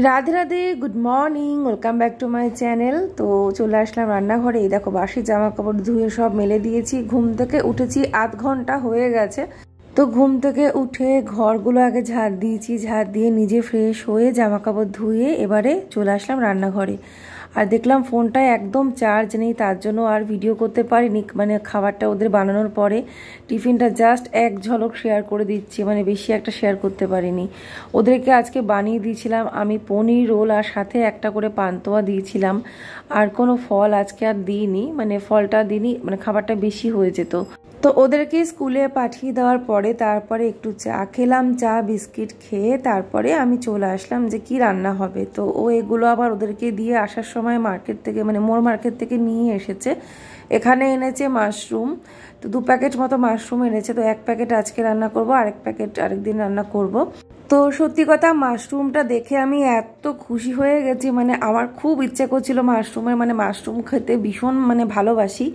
Radhe Radhe, good morning, welcome back to my channel. তো চলে আসলাম রান্নাঘরে। এই দেখো বাসি জামা কাপড় ধুয়ে সব মেলে দিয়েছি। ঘুম থেকে উঠেছি, আধ ঘন্টা হয়ে গেছে। তো ঘুম থেকে উঠে ঘরগুলো আগে ঝাড় দিয়েছি, ঝাড় দিয়ে নিজে ফ্রেশ হয়ে জামা কাপড় ধুয়ে এবারে চলে আসলাম রান্নাঘরে। আর দেখলাম ফোনটায় একদম চার্জ নেই, তার জন্য আর ভিডিও করতে পারিনি। মানে খাবারটা ওদের বানানোর পরে টিফিনটা জাস্ট এক ঝলক শেয়ার করে দিচ্ছি, মানে বেশি একটা শেয়ার করতে পারিনি। ওদেরকে আজকে বানিয়ে দিয়েছিলাম আমি পনির রোল, আর সাথে একটা করে পান্তুয়া দিয়েছিলাম। আর কোনো ফল আজকে আর দিইনি, মানে ফলটা দিইনি, মানে খাবারটা বেশি হয়ে যেত। তো ওদেরকে স্কুলে পাঠিয়ে দেওয়ার পরে তারপরে একটু চা খেলাম, চা বিস্কিট খেয়ে তারপরে আমি চলে আসলাম যে কি রান্না হবে। তো ও এগুলো আবার ওদেরকে দিয়ে আসার সময় মার্কেট থেকে, মানে মোর মার্কেট থেকে নিয়ে এসেছে। এখানে এনেছে মাশরুম, তো 2 প্যাকেট মতো মাশরুম এনেছে। তো 1 প্যাকেট আজকে রান্না করব, আরেক প্যাকেট আরেকদিন রান্না করব। তো সত্যি কথা, মাশরুমটা দেখে আমি এত খুশি হয়ে গেছি, মানে আমার খুব ইচ্ছে করছিল মাশরুমের, মানে মাশরুম খেতে ভীষণ মানে ভালোবাসি।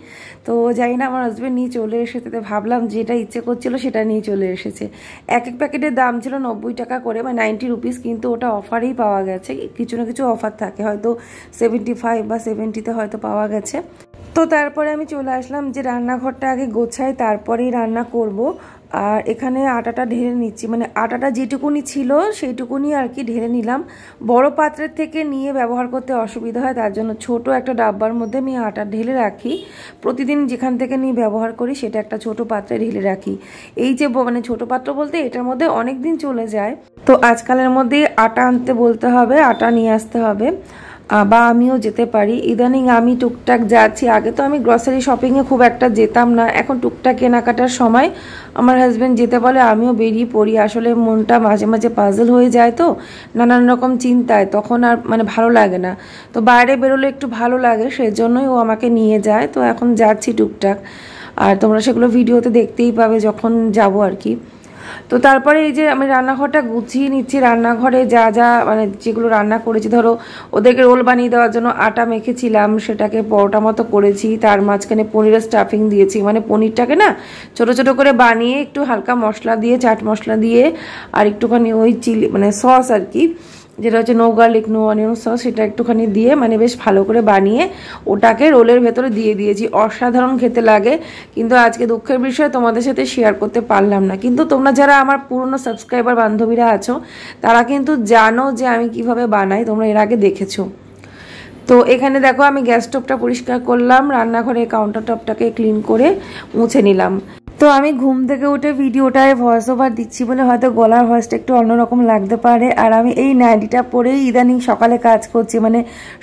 তো জানি না, আমার হাজব্যান্ড নিয়ে চলে এসেছে, তো ভাবলাম যেটা ইচ্ছে করছিল সেটা নিয়ে চলে এসেছে। এক প্যাকেটের দাম ছিল 90 টাকা করে, মানে 90 রুপিস, কিন্তু ওটা অফারেই পাওয়া গেছে। কিছু না কিছু অফার থাকে, হয়তো 75 বা 70-তে হয়তো পাওয়া গেছে। তো তারপরে আমি চলে আসলাম যে রান্নাঘরটা আগে গোছাই, তারপরেই রান্না করব। আর এখানে আটাটা ঢেলে নিচ্ছি, মানে আটাটা যেটুকুনি ছিল সেইটুকুনি আর কি ঢেলে নিলাম। বড় পাত্রের থেকে নিয়ে ব্যবহার করতে অসুবিধা হয়, তার জন্য ছোট একটা ডাব্বার মধ্যে আমি আটা ঢেলে রাখি। প্রতিদিন যেখান থেকে নিয়ে ব্যবহার করি সেটা একটা ছোট পাত্রে ঢেলে রাখি। এই যে মানে ছোট পাত্র বলতে এটার মধ্যে অনেক দিন চলে যায়। তো আজকালের মধ্যে আটা আনতে বলতে হবে, আটা নিয়ে আসতে হবে, বা আমিও যেতে পারি। ইদানিং আমি টুকটাক যাচ্ছি। আগে তো আমি গ্রসারি শপিংয়ে খুব একটা যেতাম না, এখন টুকটাক কেনাকাটার সময় আমার হাজব্যান্ড যেতে বলে, আমিও বেরিয়ে পড়ি। আসলে মনটা মাঝে মাঝে পাজল হয়ে যায়, তো নানান রকম চিন্তায় তখন আর মানে ভালো লাগে না। তো বাইরে বেরোলে একটু ভালো লাগে, সেজন্যই ও আমাকে নিয়ে যায়। তো এখন যাচ্ছি টুকটাক, আর তোমরা সেগুলো ভিডিওতে দেখতেই পাবে যখন যাব আর কি। তো তারপরে এই যে আমি রান্নাঘরটা গুছিয়ে নিচ্ছি। রান্নাঘরে যা যা মানে যেগুলো রান্না করেছি, ধরো ওদেরকে রোল বানিয়ে দেওয়ার জন্য আটা মেখেছিলাম, সেটাকে পরোটা মতো করেছি। তার মাঝখানে পনিরের স্টাফিং দিয়েছি, মানে পনিরটাকে না ছোট ছোট করে বানিয়ে একটু হালকা মশলা দিয়ে, চাট মশলা দিয়ে, আর একটুখানি ওই চিলি মানে সস আর কি, যেটা হচ্ছে no garlic no onion sauce, সেটা একটুখানি দিয়ে মানে বেশ ভালো করে বানিয়ে ওটাকে রোলের ভেতরে দিয়ে দিয়েছি। অসাধারণ খেতে লাগে, কিন্তু আজকে দুঃখের বিষয় তোমাদের সাথে শেয়ার করতে পারলাম না। কিন্তু তোমরা যারা আমার পুরনো সাবস্ক্রাইবার বান্ধবীরা আছো, তারা কিন্তু জানো যে আমি কিভাবে বানাই, তোমরা এর আগে দেখেছো। তো এখানে দেখো আমি গ্যাস স্টোভটা পরিষ্কার করলাম, রান্নাঘরের কাউন্টার টপটাকে ক্লিন করে মুছে নিলাম। তো আমি ঘুম থেকে উঠে ভিডিওটায় ভয়েস ওভার দিচ্ছি বলে হয়তো গলার ভয়েসটা একটু অন্যরকম লাগতে পারে। আর আমি এই নাইটিটা পরেই ইদানিং সকালে কাজ করছি, মানে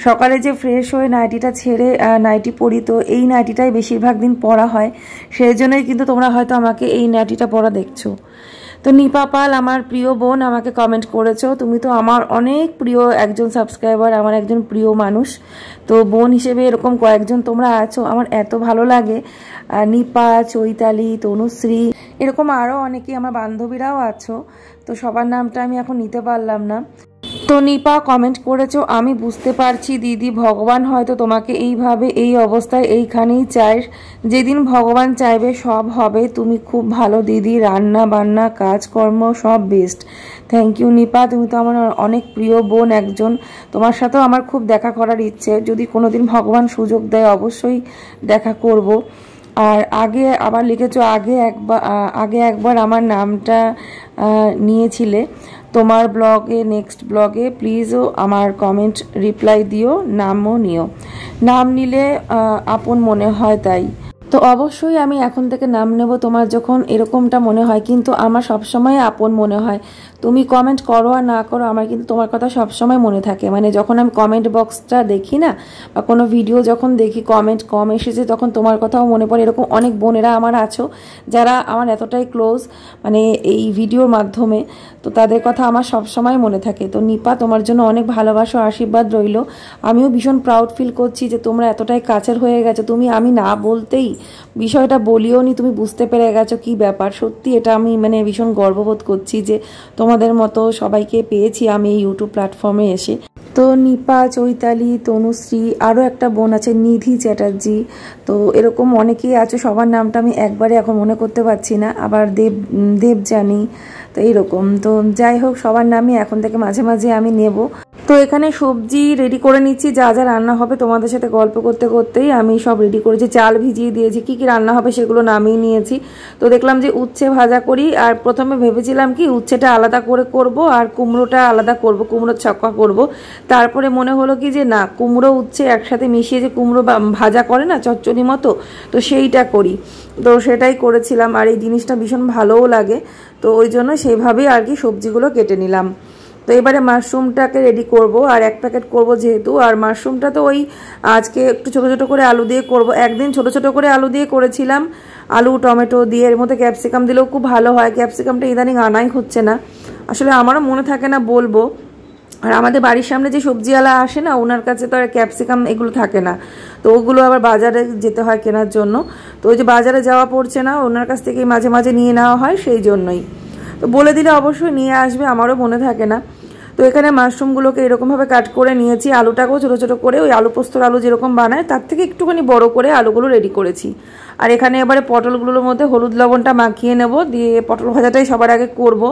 সকালে যে ফ্রেশ হয়ে নাইটিটা ছেড়ে নাইটি পরি, তো এই নাইটিটাই বেশিরভাগ দিন পরা হয়। সেই জন্যই কিন্তু তোমরা হয়তো আমাকে এই নাইটিটা পরা দেখছো। তো নিপা পাল, আমার প্রিয় বোন, আমাকে কমেন্ট করেছো, তুমি তো আমার অনেক প্রিয় একজন সাবস্ক্রাইবার, আমার একজন প্রিয় মানুষ। তো বোন হিসেবে এরকম কয়েকজন তোমরা আছো, আমার এত ভালো লাগে। নিপা, চৈতালি, তনুশ্রী, এরকম আরও অনেকেই আমার বান্ধবীরাও আছো। তো সবার নামটা আমি এখন নিতে পারলাম না। তো নিপা কমেন্ট করেছো, আমি বুঝতে পারছি দিদি, ভগবান হয়তো তোমাকে এইভাবে এই অবস্থায় এইখানেই চায়। যেদিন ভগবান চাইবে সব হবে। তুমি খুব ভালো দিদি, রান্না বান্না কাজকর্ম সব বেস্ট। থ্যাংক ইউ নিপা, তুমি তো আমার অনেক প্রিয় বোন একজন। তোমার সাথেও আমার খুব দেখা করার ইচ্ছে, যদি কোনোদিন ভগবান সুযোগ দেয় অবশ্যই দেখা করব। আর আগে আবার লিখেছো, আগে একবার আমার নামটা নিয়েছিলে তোমার ব্লগে, নেক্সট ব্লগে প্লিজও আমার কমেন্ট রিপ্লাই দিও, নামও নিও। নাম নিলে আপন মনে হয়, তাই তো অবশ্যই আমি এখন থেকে নাম নেব তোমার যখন এরকমটা মনে হয়, কিন্তু আমার সবসময় আপন মনে হয়। তুমি কমেন্ট করো আর না করো, আমার কিন্তু তোমার কথা সবসময় মনে থাকে। মানে যখন আমি কমেন্ট বক্সটা দেখি না, বা কোনো ভিডিও যখন দেখি কমেন্ট কম এসেছে, তখন তোমার কথাও মনে পড়ে। এরকম অনেক বোনেরা আমার আছো যারা আমার এতটাই ক্লোজ, মানে এই ভিডিওর মাধ্যমে, তো তাদের কথা আমার সবসময় মনে থাকে। তো নিপা, তোমার জন্য অনেক ভালোবাসা আশীর্বাদ রইল। আমিও ভীষণ প্রাউড ফিল করছি যে তোমরা এতটাই কাছের হয়ে গেছো। তুমি আমি না বলতেই বিষয়টা বলিও নি, তুমি বুঝতে পেরে গেছো কি ব্যাপার। সত্যি এটা আমি মানে ভীষণ গর্ববোধ করছি যে তোমাদের মতো সবাইকে পেয়েছি আমি এই ইউটিউব প্ল্যাটফর্মে এসে। তো নিপা, চৈতালি, তনুশ্রী, আরও একটা বোন আছে নিধি চ্যাটার্জি, তো এরকম অনেকেই আছে। সবার নামটা আমি একবারে এখন মনে করতে পারছি না। আবার দেবজানি, তো এইরকম। তো যাই হোক, সবার নামই এখন থেকে মাঝে মাঝে আমি নেব। তো তো এখানে সবজি রেডি করে নিচ্ছি, যা যা রান্না হবে তোমাদের সাথে গল্প করতে করতেই আমি সব রেডি করেছি। চাল ভিজিয়ে দিয়েছি, কি কি রান্না হবে সেগুলো নামিয়ে নিয়েছি। তো দেখলাম যে উচ্ছে ভাজা করি, আর প্রথমে ভেবেছিলাম কি উচ্ছেটা আলাদা করে করব আর কুমড়োটা আলাদা করব, কুমড়োর ছক্কা করব। তারপরে মনে হলো কি যে না, কুমড়ো উচ্ছে একসাথে মিশিয়ে যে কুমড়ো ভাজা করে না চচ্চড়ি মতো, তো সেইটা করি। তো সেটাই করেছিলাম, আর এই জিনিসটা ভীষণ ভালোও লাগে। তো ওই জন্য সেইভাবেই আর কি সবজিগুলো কেটে নিলাম। তো এবারে মাশরুমটাকে রেডি করব, আর 1 প্যাকেট করব যেহেতু। আর মাশরুমটা তো ওই আজকে একটু ছোটো ছোটো করে আলু দিয়ে করব। একদিন ছোটো ছোটো করে আলু দিয়ে করেছিলাম, আলু টমেটো দিয়ে, এর মধ্যে ক্যাপসিকাম দিলেও খুব ভালো হয়। ক্যাপসিকামটা ইদানিং আনাই হচ্ছে না, আসলে আমারও মনে থাকে না বলবো। আর আমাদের বাড়ির সামনে যে সবজিওয়ালা আসে না, ওনার কাছে তো আর ক্যাপসিকাম এগুলো থাকে না, তো ওগুলো আবার বাজারে যেতে হয় কেনার জন্য। তো ওই যে বাজারে যাওয়া পড়ছে না, ওনার কাছ থেকেই মাঝে মাঝে নিয়ে নেওয়া হয়, সেই জন্যই। তো বলে দিলে অবশ্যই নিয়ে আসবে, আমারও মনে থাকে না। তো এখানে মাশরুমগুলোকে এরকমভাবে কাট করে নিয়েছি, আলুটাকেও ছোটো ছোটো করে ওই আলু পোস্তর আলু যেরকম বানায় তার থেকে একটুখানি বড় করে আলুগুলো রেডি করেছি। আর এখানে এবারে পটলগুলোর মধ্যে হলুদ লবণটা মাখিয়ে নেব, দিয়ে পটল ভাজাটাই সবার আগে করব,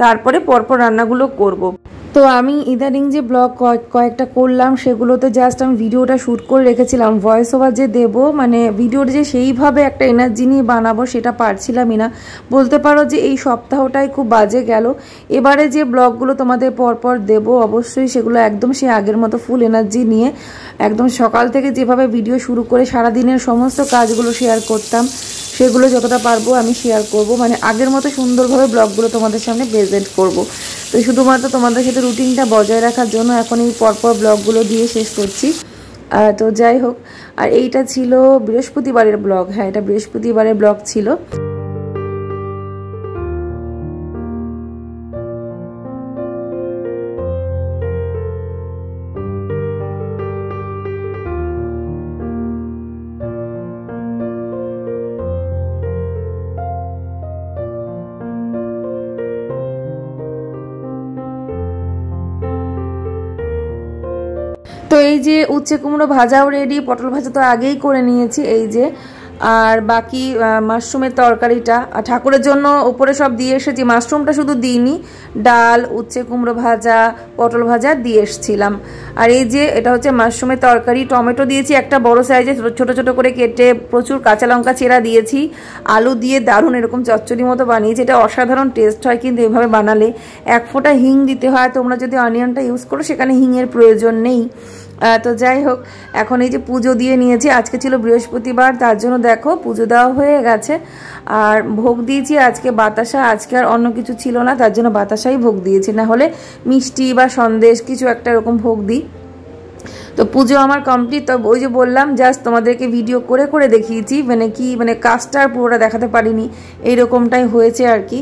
তারপরে পরপর রান্নাগুলো করব। তো আমি ইদানিং যে ব্লগ কয়েকটা করলাম সেগুলোতে জাস্ট আমি ভিডিওটা শ্যুট করে রেখেছিলাম, ভয়েস ওভার যে দেবো মানে ভিডিওটা যে সেইভাবে একটা এনার্জি নিয়ে বানাবো সেটা পারছিলামই না। বলতে পারো যে এই সপ্তাহটাই খুব বাজে গেল। এবারে যে ব্লগগুলো তোমাদের পরপর দেবো অবশ্যই সেগুলো একদম সেই আগের মতো ফুল এনার্জি নিয়ে, একদম সকাল থেকে যেভাবে ভিডিও শুরু করে সারাদিনের সমস্ত কাজগুলো শেয়ার করতাম সেগুলো যতটা পারবো আমি শেয়ার করব, মানে আগের মতো সুন্দরভাবে ব্লগগুলো তোমাদের সামনে প্রেজেন্ট করব। তো শুধুমাত্র তোমাদের সাথে রুটিনটা বজায় রাখার জন্য এখন এই পরপর ব্লগগুলো দিয়ে শেষ করছি। তো যাই হোক, আর এইটা ছিল বৃহস্পতিবারের ব্লগ। হ্যাঁ, এটা বৃহস্পতিবারের ব্লগ ছিল। তো এই যে উচ্ছে কুমড়ো ভাজাও রেডি, পটল ভাজা তো আগেই করে নিয়েছি এই যে। আর বাকি মাশরুমের তরকারিটা ঠাকুরের জন্য উপরে সব দিয়ে এসেছি, মাশরুমটা শুধু দিইনি, ডাল উচ্ছে কুমড়ো ভাজা পটল ভাজা দিয়ে এসেছিলাম। আর এই যে এটা হচ্ছে মাশরুমের তরকারি, টমেটো দিয়েছি একটা বড় সাইজে ছোট ছোট করে কেটে, প্রচুর কাঁচা লঙ্কা চেরা দিয়েছি, আলু দিয়ে দারুণ এরকম চচ্চড়ি মতো বানিয়েছি। এটা অসাধারণ টেস্ট হয় কিন্তু এভাবে বানালে। 1 ফোঁটা হিং দিতে হয়, তোমরা যদি অনিয়নটা ইউজ করো সেখানে হিংয়ের প্রয়োজন নেই। তো যাই হোক, এখন এই যে পুজো দিয়ে নিয়েছি, আজকে ছিল বৃহস্পতিবার তার জন্য দেখো পুজো দেওয়া হয়ে গেছে। আর ভোগ দিয়েছি আজকে বাতাসা, আজকে আর অন্য কিছু ছিল না তার জন্য বাতাসাই ভোগ দিয়েছি, না হলে মিষ্টি বা সন্দেশ কিছু একটা এরকম ভোগ দিই। তো পুজো আমার কমপ্লিট। তো ওই যে বললাম জাস্ট তোমাদেরকে ভিডিও করে করে দেখিয়েছি, মানে কাজটা পুরোটা দেখাতে পারিনি, এইরকমটাই হয়েছে আর কি।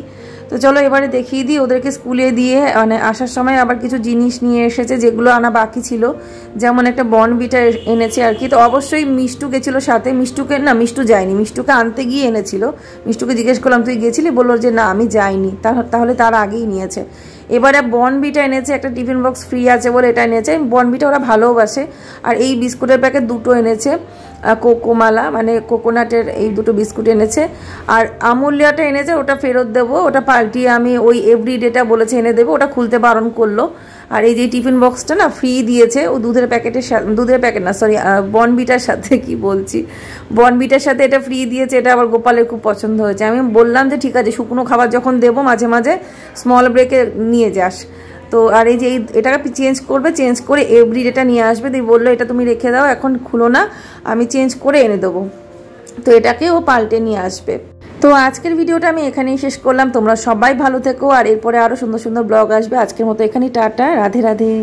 তো চলো এবারে দেখিয়ে দিই। ওদেরকে স্কুলে দিয়ে মানে আসার সময় আবার কিছু জিনিস নিয়ে এসেছে যেগুলো আনা বাকি ছিল, যেমন একটা বর্নভিটা এনেছে আর কি। তো অবশ্যই মিষ্টু গেছিলো সাথে, মিষ্টু যায়নি, মিষ্টুকে আনতে গিয়ে এনেছিল। মিষ্টুকে জিজ্ঞেস করলাম তুই গেছিলি, বললো যে না আমি যাইনি, তাহলে তার আগেই নিয়েছে। এবারে বর্নভিটা এনেছে, একটা টিফিন বক্স ফ্রি আছে বলে এটা এনেছে। বর্নভিটা ওরা ভালোবাসে। আর এই বিস্কুটের প্যাকেট 2টো এনেছে, কোকোমালা মানে কোকোনাটের এই 2টো বিস্কুট এনেছে। আর আমুলিয়াটা এনেছে, ওটা ফেরত দেবো, ওটা পাল্টিয়ে আমি ওই এভরিডেটা বলেছে এনে দেবো, ওটা খুলতে বারণ করলো। আর এই যে টিফিন বক্সটা না ফ্রি দিয়েছে, ও দুধের প্যাকেট না সরি বর্নভিটার সাথে, কি বলছি, বর্নভিটার সাথে এটা ফ্রি দিয়েছে। এটা আবার গোপালের খুব পছন্দ হয়েছে। আমি বললাম যে ঠিক আছে, শুকনো খাবার যখন দেবো মাঝে মাঝে স্মল ব্রেকে নিয়ে যাস। তো আর এই যে এটাকে চেঞ্জ করে এভরিডেটা নিয়ে আসবে। দিয়ে বললো এটা তুমি রেখে দাও, এখন খুলো না, আমি চেঞ্জ করে এনে দেবো। তো এটাকে ও পাল্টে নিয়ে আসবে। তো আজকের ভিডিওটা আমি এখানেই শেষ করলাম। তোমরা সবাই ভালো থেকো, আর এরপরে আরও সুন্দর সুন্দর ব্লগ আসবে। আজকের মতো এখানেই টাটা, রাধে রাধে।